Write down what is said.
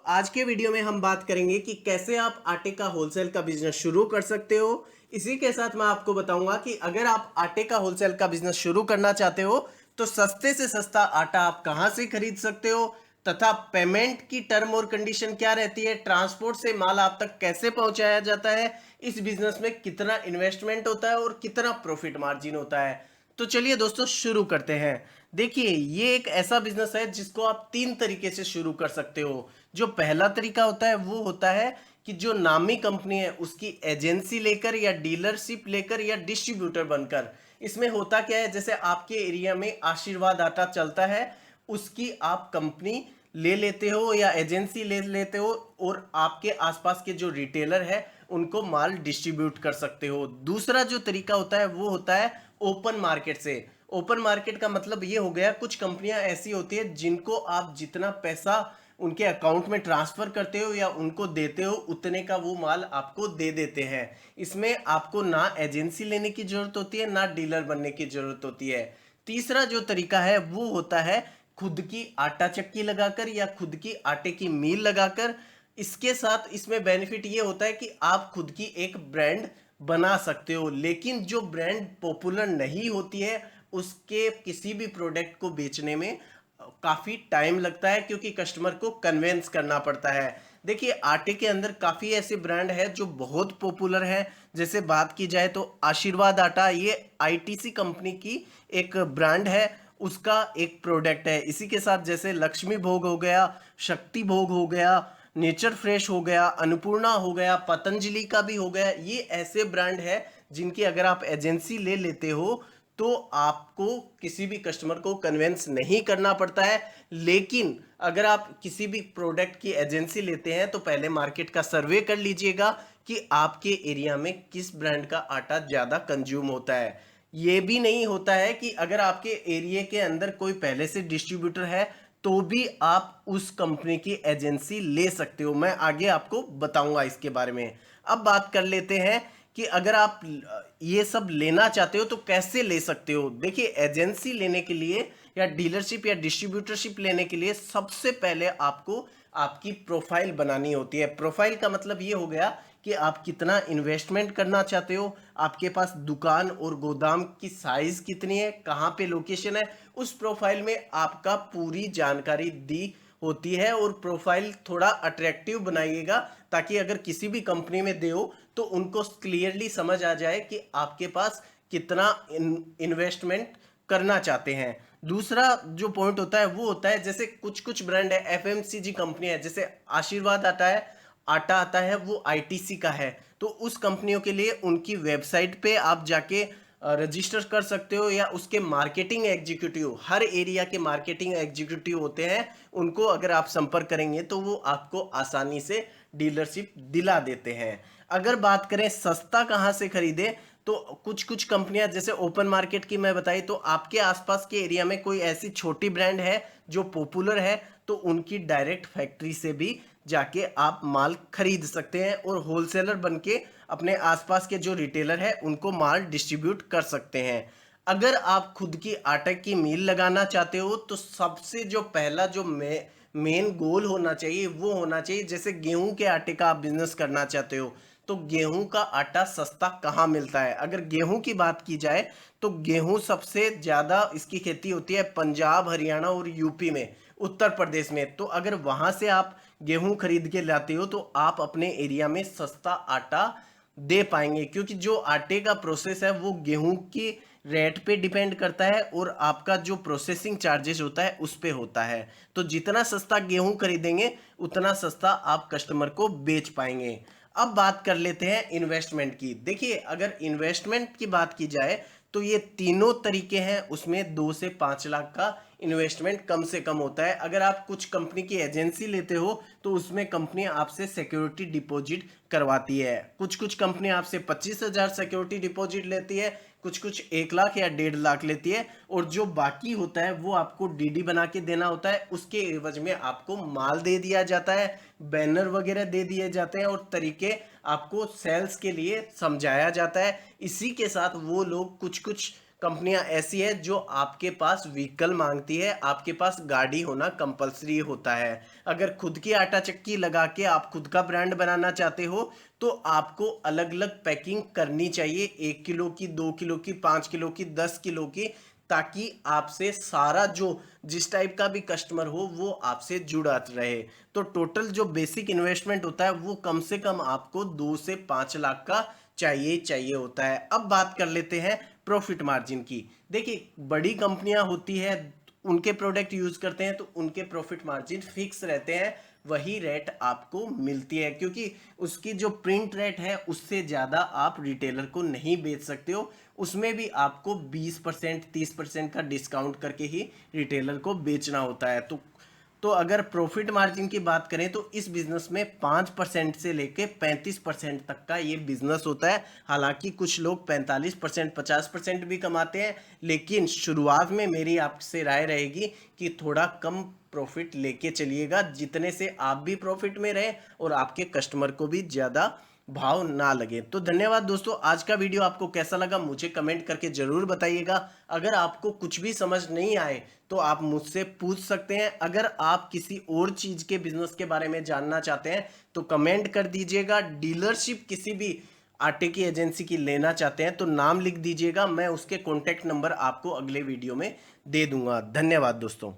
आज के वीडियो में हम बात करेंगे कि कैसे आप आटे का होलसेल का बिजनेस शुरू कर सकते हो। इसी के साथ मैं आपको बताऊंगा कि अगर आप आटे का होलसेल का बिजनेस शुरू करना चाहते हो तो सस्ते से सस्ता आटा आप कहां से खरीद सकते हो, तथा पेमेंट की टर्म और कंडीशन क्या रहती है, ट्रांसपोर्ट से माल आप तक कैसे पहुंचाया जाता है, इस बिजनेस में कितना इन्वेस्टमेंट होता है और कितना प्रॉफिट मार्जिन होता है। तो चलिए दोस्तों शुरू करते हैं। देखिए, ये एक ऐसा बिजनेस है जिसको आप तीन तरीके से शुरू कर सकते हो। जो पहला तरीका होता है वो होता है कि जो नामी कंपनी है उसकी एजेंसी लेकर या डीलरशिप लेकर या डिस्ट्रीब्यूटर बनकर। इसमें होता क्या है, जैसे आपके एरिया में आशीर्वाद आटा चलता है, उसकी आप कंपनी ले लेते हो या एजेंसी ले लेते हो और आपके आसपास के जो रिटेलर है उनको माल डिस्ट्रीब्यूट कर सकते हो। दूसरा जो तरीका होता है वो होता है ओपन मार्केट से। ओपन मार्केट का मतलब ये हो गया, कुछ कंपनियां ऐसी होती है जिनको आप जितना पैसा उनके अकाउंट में ट्रांसफर करते हो या उनको देते हो उतने का वो माल आपको दे देते हैं। इसमें आपको ना एजेंसी लेने की जरूरत होती है ना डीलर बनने की जरूरत होती है। तीसरा जो तरीका है वो होता है खुद की आटा चक्की लगाकर या खुद की आटे की मील लगाकर। इसके साथ इसमें बेनिफिट ये होता है कि आप खुद की एक ब्रांड बना सकते हो, लेकिन जो ब्रांड पॉपुलर नहीं होती है उसके किसी भी प्रोडक्ट को बेचने में काफी टाइम लगता है, क्योंकि कस्टमर को कन्वेंस करना पड़ता है। देखिए, आटे के अंदर काफी ऐसे ब्रांड है जो बहुत पॉपुलर है। जैसे बात की जाए तो आशीर्वाद आटा, ये आईटीसी कंपनी की एक ब्रांड है, उसका एक प्रोडक्ट है। इसी के साथ जैसे लक्ष्मी भोग हो गया, शक्ति भोग हो गया, नेचर फ्रेश हो गया, अन्नपूर्णा हो गया, पतंजलि का भी हो गया। ये ऐसे ब्रांड है जिनकी अगर आप एजेंसी ले लेते हो तो आपको किसी भी कस्टमर को कन्वेंस नहीं करना पड़ता है। लेकिन अगर आप किसी भी प्रोडक्ट की एजेंसी लेते हैं तो पहले मार्केट का सर्वे कर लीजिएगा कि आपके एरिया में किस ब्रांड का आटा ज़्यादा कंज्यूम होता है। ये भी नहीं होता है कि अगर आपके एरिया के अंदर कोई पहले से डिस्ट्रीब्यूटर है तो भी आप उस कंपनी की एजेंसी ले सकते हो। मैं आगे आपको बताऊंगा इसके बारे में। अब बात कर लेते हैं कि अगर आप ये सब लेना चाहते हो तो कैसे ले सकते हो। देखिए, एजेंसी लेने के लिए या डीलरशिप या डिस्ट्रीब्यूटरशिप लेने के लिए सबसे पहले आपको आपकी प्रोफाइल बनानी होती है। प्रोफाइल का मतलब ये हो गया कि आप कितना इन्वेस्टमेंट करना चाहते हो, आपके पास दुकान और गोदाम की साइज कितनी है, कहाँ पे लोकेशन है। उस प्रोफाइल में आपका पूरी जानकारी दी होती है और प्रोफाइल थोड़ा अट्रैक्टिव बनाइएगा ताकि अगर किसी भी कंपनी में दे तो उनको क्लियरली समझ आ जाए कि आपके पास कितना इन्वेस्टमेंट करना चाहते हैं। दूसरा जो पॉइंट होता है वो होता है, जैसे कुछ कुछ ब्रांड है, एफएमसीजी कंपनी है, जैसे आशीर्वाद आटा आता है वो आईटीसी का है। तो उस कंपनियों के लिए उनकी वेबसाइट पे आप जाके रजिस्टर कर सकते हो, या उसके मार्केटिंग एग्जीक्यूटिव, हर एरिया के मार्केटिंग एग्जीक्यूटिव होते हैं, उनको अगर आप संपर्क करेंगे तो वो आपको आसानी से डीलरशिप दिला देते हैं। अगर बात करें सस्ता कहाँ से खरीदें, तो कुछ कुछ कंपनियां जैसे ओपन मार्केट की मैं बताई, तो आपके आसपास के एरिया में कोई ऐसी छोटी ब्रांड है जो पॉपुलर है तो उनकी डायरेक्ट फैक्ट्री से भी जाके आप माल खरीद सकते हैं और होलसेलर बनके अपने आसपास के जो रिटेलर है उनको माल डिस्ट्रीब्यूट कर सकते हैं। अगर आप खुद की आटे की मिल लगाना चाहते हो तो सबसे जो पहला जो मेन गोल होना चाहिए वो होना चाहिए, जैसे गेहूं के आटे का आप बिजनेस करना चाहते हो तो गेहूं का आटा सस्ता कहाँ मिलता है। अगर गेहूं की बात की जाए तो गेहूं सबसे ज्यादा इसकी खेती होती है पंजाब, हरियाणा और यूपी में, उत्तर प्रदेश में। तो अगर वहां से आप गेहूं खरीद के लाते हो तो आप अपने एरिया में सस्ता आटा दे पाएंगे, क्योंकि जो आटे का प्रोसेस है वो गेहूं की रेट पे डिपेंड करता है और आपका जो प्रोसेसिंग चार्जेस होता है उस पे होता है। तो जितना सस्ता गेहूं खरीदेंगे उतना सस्ता आप कस्टमर को बेच पाएंगे। अब बात कर लेते हैं इन्वेस्टमेंट की। देखिए, अगर इन्वेस्टमेंट की बात की जाए तो ये तीनों तरीके हैं, उसमें 2 से 5 लाख का इन्वेस्टमेंट कम से कम होता है। अगर आप कुछ कंपनी की एजेंसी लेते हो तो उसमें कंपनी आपसे सिक्योरिटी डिपॉजिट करवाती है। कुछ कुछ कंपनी आपसे 25,000 सिक्योरिटी डिपॉजिट लेती है, कुछ कुछ 1 लाख या 1.5 लाख लेती है, और जो बाकी होता है वो आपको डीडी बना के देना होता है। उसके एवज में आपको माल दे दिया जाता है, बैनर वगैरह दे दिए जाते हैं और तरीके आपको सेल्स के लिए समझाया जाता है। इसी के साथ वो लोग कुछ कुछ कंपनियां ऐसी है जो आपके पास व्हीकल मांगती है, आपके पास गाड़ी होना कंपलसरी होता है। अगर खुद की आटा चक्की लगा के आप खुद का ब्रांड बनाना चाहते हो तो आपको अलग अलग पैकिंग करनी चाहिए, 1 किलो की, 2 किलो की, 5 किलो की, 10 किलो की, ताकि आपसे सारा जो जिस टाइप का भी कस्टमर हो वो आपसे जुड़ा रहे। तो टोटल जो बेसिक इन्वेस्टमेंट होता है वो कम से कम आपको 2 से 5 लाख का चाहिए होता है। अब बात कर लेते हैं प्रॉफिट मार्जिन की। देखिए, बड़ी कंपनियां होती है, उनके प्रोडक्ट यूज करते हैं तो उनके प्रॉफिट मार्जिन फिक्स रहते हैं, वही रेट आपको मिलती है, क्योंकि उसकी जो प्रिंट रेट है उससे ज़्यादा आप रिटेलर को नहीं बेच सकते हो। उसमें भी आपको 20% 30% का डिस्काउंट करके ही रिटेलर को बेचना होता है। तो अगर प्रॉफिट मार्जिन की बात करें तो इस बिजनेस में 5% से लेके 35% तक का ये बिजनेस होता है। हालांकि कुछ लोग 45% 50% भी कमाते हैं, लेकिन शुरुआत में मेरी आपसे राय रहेगी कि थोड़ा कम प्रॉफिट लेके चलिएगा, जितने से आप भी प्रॉफिट में रहें और आपके कस्टमर को भी ज़्यादा भाव ना लगे। तो धन्यवाद दोस्तों, आज का वीडियो आपको कैसा लगा मुझे कमेंट करके जरूर बताइएगा। अगर आपको कुछ भी समझ नहीं आए तो आप मुझसे पूछ सकते हैं। अगर आप किसी और चीज के बिजनेस के बारे में जानना चाहते हैं तो कमेंट कर दीजिएगा। डीलरशिप किसी भी आटे की एजेंसी की लेना चाहते हैं तो नाम लिख दीजिएगा, मैं उसके कॉन्टेक्ट नंबर आपको अगले वीडियो में दे दूंगा। धन्यवाद दोस्तों।